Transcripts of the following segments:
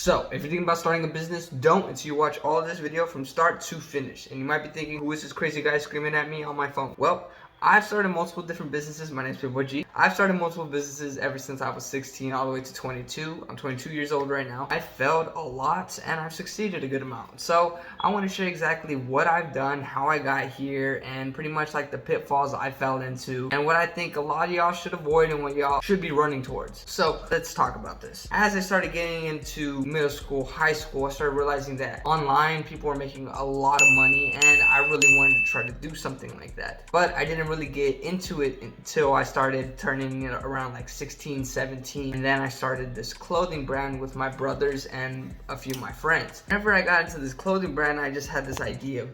So, if you're thinking about starting a business, don't until you watch all of this video from start to finish. And you might be thinking, who is this crazy guy screaming at me on my phone? Well, I've started multiple different businesses. My name's Pitbull G. I've started multiple businesses ever since I was 16 all the way to 22. I'm 22 years old right now. I failed a lot and I've succeeded a good amount. So I want to share exactly what I've done, how I got here, and pretty much like the pitfalls I fell into and what I think a lot of y'all should avoid and what y'all should be running towards. So let's talk about this. As I started getting into middle school, high school, I started realizing that online people were making a lot of money and I really wanted to try to do something like that. But I didn't really get into it until I started turning it around like 16, 17, and then I started this clothing brand with my brothers and a few of my friends. Whenever I got into this clothing brand, I just had this idea.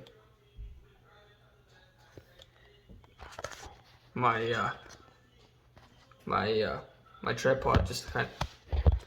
My tripod just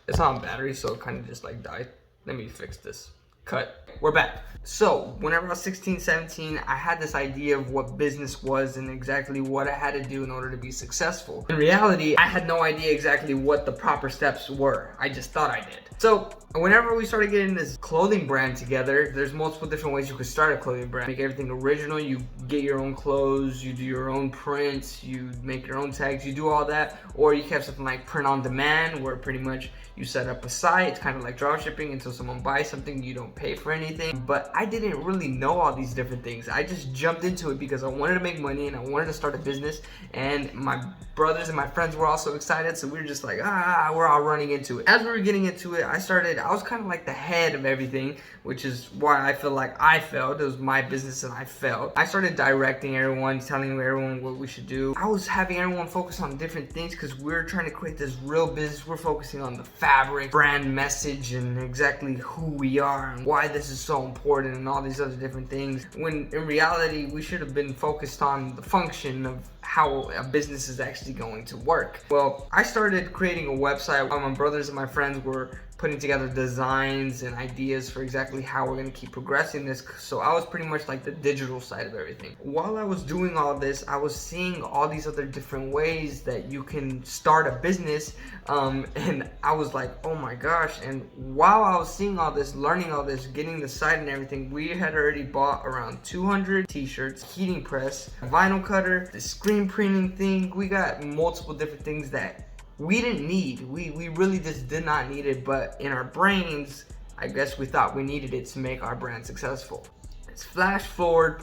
it's on battery, so it kind of just like died. Let me fix this. Cut. We're back. So, whenever I was 16, 17, I had this idea of what business was and exactly what I had to do in order to be successful. In reality, I had no idea exactly what the proper steps were. I just thought I did. So, whenever we started getting this clothing brand together, there's multiple different ways you could start a clothing brand. Make everything original, you get your own clothes, you do your own prints, you make your own tags, you do all that. Or you have something like print on demand, where pretty much you set up a site. It's kind of like drop shipping. Until someone buys something, you don't pay for anything. But I didn't really know all these different things. I just jumped into it because I wanted to make money and I wanted to start a business, and my brothers and my friends were also excited, so we were just like, we're all running into it. As we were getting into it, I was kind of like the head of everything, which is why I feel like I failed. It was my business and I failed. I started directing everyone, telling everyone what we should do. I was having everyone focus on different things because we're trying to create this real business. We're focusing on the fabric, brand message, and exactly who we are and why this is so important and all these other different things, when in reality we should have been focused on the function of how a business is actually going to work. Well, I started creating a website while my brothers and my friends were putting together designs and ideas for exactly how we're going to keep progressing this. So I was pretty much like the digital side of everything. While I was doing all this, I was seeing all these other different ways that you can start a business, and I was like, oh my gosh. And while I was seeing all this, learning all this, getting the site and everything, we had already bought around 200 t-shirts, heating press, vinyl cutter, the screen printing thing. We got multiple different things that we didn't need. We really just did not need it, but in our brains, I guess we thought we needed it to make our brand successful. It's fast forward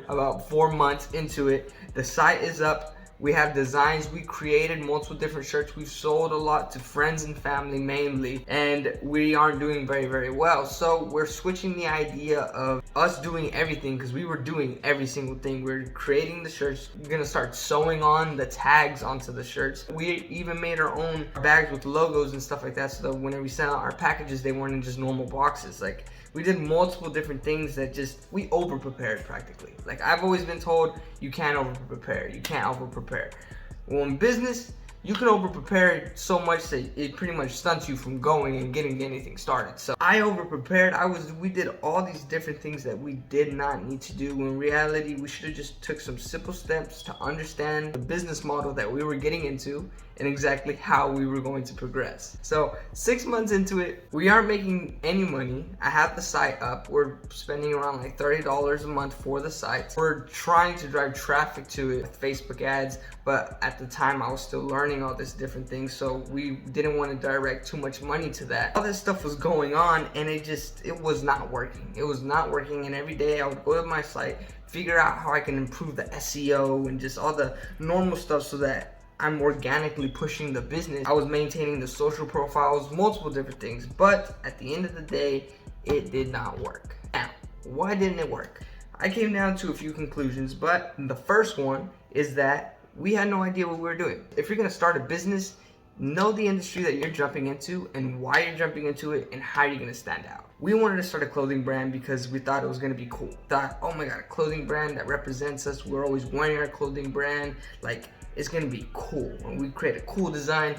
about 4 months into it. The site is up. We have designs. We created multiple different shirts. We've sold a lot to friends and family mainly, and we aren't doing very, very well. So we're switching the idea of us doing everything, because we were doing every single thing. We're creating the shirts. We're gonna start sewing on the tags onto the shirts. We even made our own bags with logos and stuff like that, so that whenever we sent out our packages, they weren't in just normal boxes. Like, we did multiple different things that we over prepared practically. Like, I've always been told, you can't over prepare. You can't over prepare. Well, in business, you can over prepare so much that it pretty much stunts you from going and getting anything started. So I over prepared. We did all these different things that we did not need to do. When in reality, we should have just took some simple steps to understand the business model that we were getting into and exactly how we were going to progress. So 6 months into it, we aren't making any money. I have the site up. We're spending around like $30 a month for the site. We're trying to drive traffic to it with Facebook ads, but at the time I was still learning all this different things, so we didn't want to direct too much money to that. All this stuff was going on and it was not working. It was not working, and every day I would go to my site, figure out how I can improve the SEO and just all the normal stuff so that I'm organically pushing the business. I was maintaining the social profiles, multiple different things, but at the end of the day, it did not work. Now, why didn't it work? I came down to a few conclusions, but the first one is that we had no idea what we were doing. If you're gonna start a business, know the industry that you're jumping into and why you're jumping into it and how you're gonna stand out. We wanted to start a clothing brand because we thought it was gonna be cool. Thought, oh my god, a clothing brand that represents us. We're always wearing our clothing brand. Like, it's gonna be cool and we create a cool design.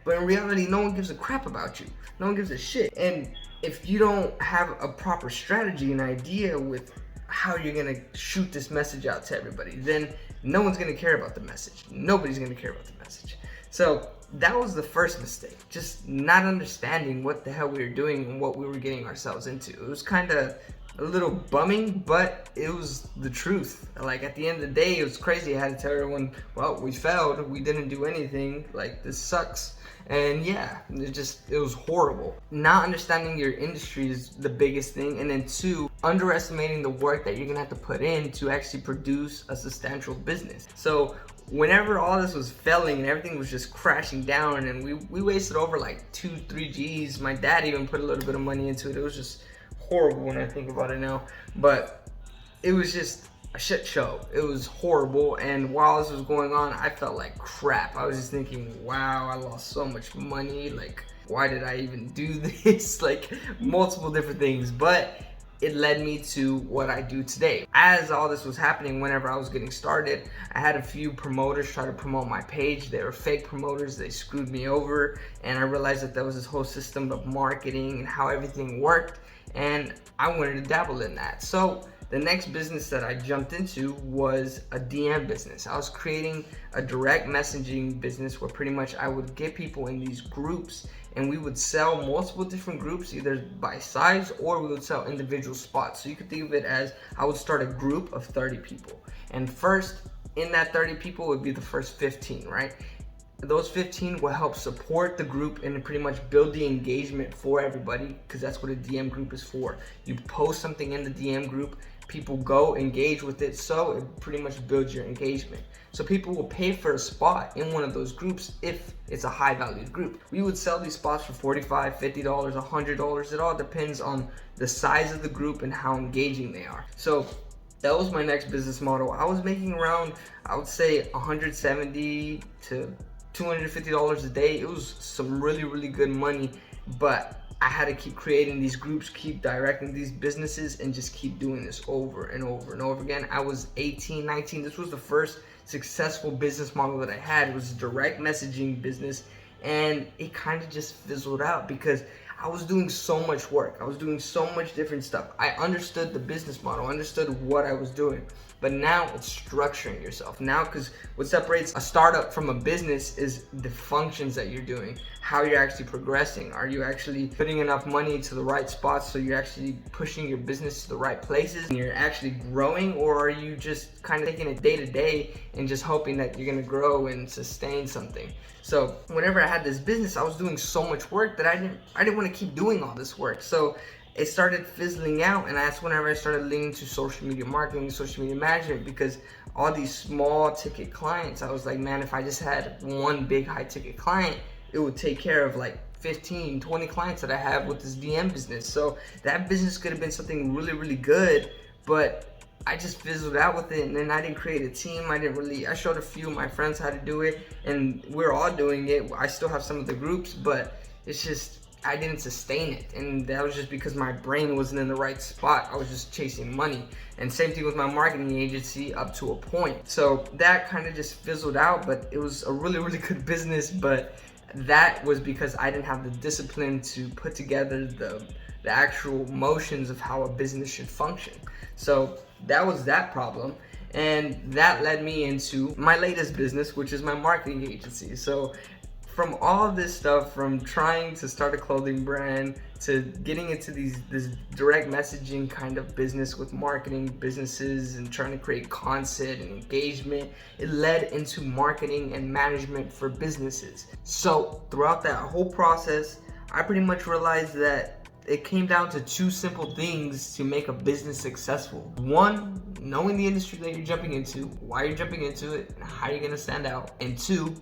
But in reality, no one gives a crap about you. No one gives a shit. And if you don't have a proper strategy and idea with how you're gonna shoot this message out to everybody, then no one's gonna care about the message. Nobody's gonna care about the message. So that was the first mistake, just not understanding what the hell we were doing and what we were getting ourselves into. It was kind of a little bumming, but it was the truth. Like at the end of the day, it was crazy. I had to tell everyone, well, we failed, we didn't do anything, like this sucks. And yeah, it was horrible. Not understanding your industry is the biggest thing. And then two, underestimating the work that you're gonna have to put in to actually produce a substantial business. So whenever all this was failing and everything was just crashing down, and we wasted over like 2-3 G's. My dad even put a little bit of money into it. It was just horrible when I think about it now. But it was just a shit show. It was horrible, and while this was going on, I felt like crap. I was just thinking, wow, I lost so much money. Like, why did I even do this? Like, multiple different things, but it led me to what I do today. As all this was happening, whenever I was getting started, I had a few promoters try to promote my page. They were fake promoters. They screwed me over, and I realized that there was this whole system of marketing and how everything worked, and I wanted to dabble in that. So the next business that I jumped into was a DM business. I was creating a direct messaging business where pretty much I would get people in these groups, and we would sell multiple different groups, either by size or we would sell individual spots. So you could think of it as I would start a group of 30 people. And first, in that 30 people would be the first 15, right? Those 15 will help support the group and pretty much build the engagement for everybody, because that's what a DM group is for. You post something in the DM group, people go engage with it, so it pretty much builds your engagement. So people will pay for a spot in one of those groups if it's a high valued group. We would sell these spots for $45, $50, $100. It all depends on the size of the group and how engaging they are. So that was my next business model. I was making around, I would say, $170 to $250 a day. It was some really, really good money, but I had to keep creating these groups, keep directing these businesses, and just keep doing this over and over and over again. I was 18, 19. This was the first successful business model that I had. It was a direct messaging business, and it kind of just fizzled out because I was doing so much work. I was doing so much different stuff. I understood the business model, understood what I was doing. But now it's structuring yourself. Now, because what separates a startup from a business is the functions that you're doing, how you're actually progressing. Are you actually putting enough money to the right spots so you're actually pushing your business to the right places and you're actually growing, or are you just kind of taking it day to day and just hoping that you're gonna grow and sustain something? So whenever I had this business, I was doing so much work that I didn't want to keep doing all this work. So it started fizzling out, and that's whenever I started leaning to social media marketing, social media management, because all these small ticket clients, I was like, man, if I just had one big high ticket client, it would take care of like 15, 20 clients that I have with this DM business. So that business could have been something really, really good, but I just fizzled out with it, and then I didn't create a team. I showed a few of my friends how to do it, and we're all doing it. I still have some of the groups, but it's just, I didn't sustain it, and that was just because my brain wasn't in the right spot. I was just chasing money. And same thing with my marketing agency up to a point. So that kind of just fizzled out, but it was a really, really good business, but that was because I didn't have the discipline to put together the actual motions of how a business should function. So that was that problem, and that led me into my latest business, which is my marketing agency. So from all of this stuff, from trying to start a clothing brand to getting into this direct messaging kind of business with marketing businesses and trying to create content and engagement, it led into marketing and management for businesses. So throughout that whole process, I pretty much realized that it came down to two simple things to make a business successful. One, knowing the industry that you're jumping into, why you're jumping into it, and how you're gonna stand out. And two,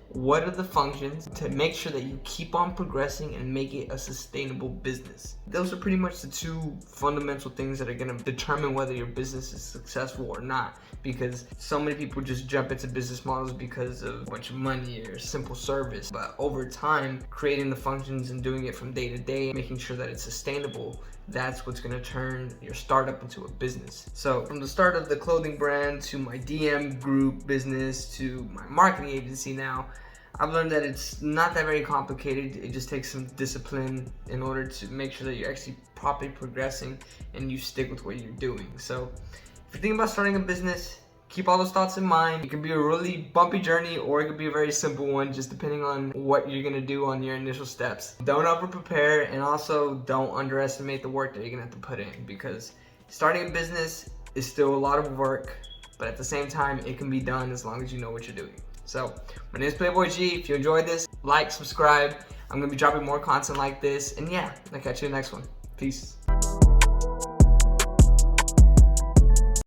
what are the functions to make sure that you keep on progressing and make it a sustainable business? Those are pretty much the two fundamental things that are gonna determine whether your business is successful or not, because so many people just jump into business models because of a bunch of money or simple service. But over time, creating the functions and doing it from day to day, making sure that it's sustainable, that's what's gonna turn your startup into a business. So from the start of the clothing brand to my DM group business to my marketing agency now, I've learned that it's not that very complicated. It just takes some discipline in order to make sure that you're actually properly progressing and you stick with what you're doing. So if you're thinking about starting a business, keep all those thoughts in mind. It can be a really bumpy journey, or it could be a very simple one, just depending on what you're gonna do on your initial steps. Don't over prepare, and also don't underestimate the work that you're gonna have to put in, because starting a business is still a lot of work, but at the same time, it can be done as long as you know what you're doing. So, my name is Playboy G. If you enjoyed this, like, subscribe. I'm gonna be dropping more content like this, and yeah, I'll catch you in the next one. Peace.